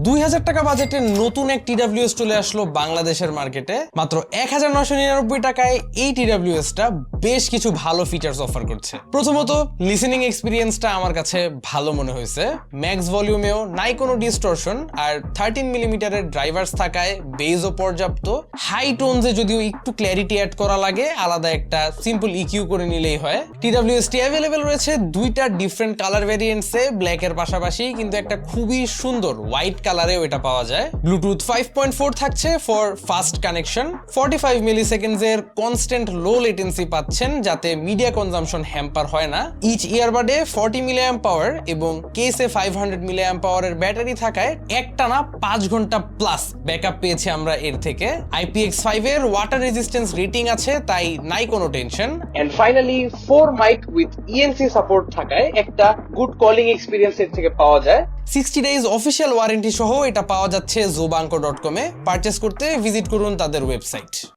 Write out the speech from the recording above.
2000 টাকা বাজেটে নতুন এক TWS চলে আসলো বাংলাদেশের মার্কেটে। মাত্র 1999 টাকায় এই TWSটা বেশ কিছু ভালো ফিচার্স অফার করছে। প্রথমত লিসেনিং এক্সপিরিয়েন্সটা আমার কাছে ভালো মনে হয়েছে। ম্যাক্স ভলিউমেও নাই কোনো ডিস্টরশন, আর 13 মিলিমিটারের ড্রাইভার্স থাকায় বেজও পর্যাপ্ত। হাই টোনসে যদিও একটু ক্ল্যারিটি অ্যাড করা লাগে, আলাদা একটা সিম্পল ইকিউ করে নিলেই হয়। TWSটি অ্যাভেলেবেল রয়েছে দুইটা ডিফারেন্ট কালার ভ্যারিয়েন্টসে, ব্ল্যাকের পাশাপাশি কিন্তু একটা খুবই সুন্দর হোয়াইট কালারেও এটা পাওয়া যায়। ব্লুটুথ 5.4 থাকছে ফর ফাস্ট কানেকশন। 45 মিলি সেকেন্ডসের কনস্ট্যান্ট লো লেটেন্সি পাচ্ছেন, যাতে মিডিয়া কনজাম্পশন হ্যাম্পার হয় না। ইচ ইয়ারবাডে 40 মিলি অ্যাম্প পাওয়ার এবং কেসে 500 মিলি অ্যাম্প পাওয়ারের ব্যাটারি থাকায় একটানা 5 ঘন্টা প্লাস ব্যাকআপ পেয়েছি আমরা এর থেকে। IPX5 এর ওয়াটার রেজিস্ট্যান্স রেটিং আছে, তাই নাই কোনো tension. And finally 4 mic with ENC support থাকায় একটা গুড কলিং এক্সপেরিয়েন্স এর থেকে পাওয়া যায়। 60 ডেজ অফিসিয়াল ওয়ারেন্টি সহ এটা পাওয়া যাচ্ছে zobanco.com এ। পারচেজ করতে ভিজিট করুন তাদের ওয়েবসাইট।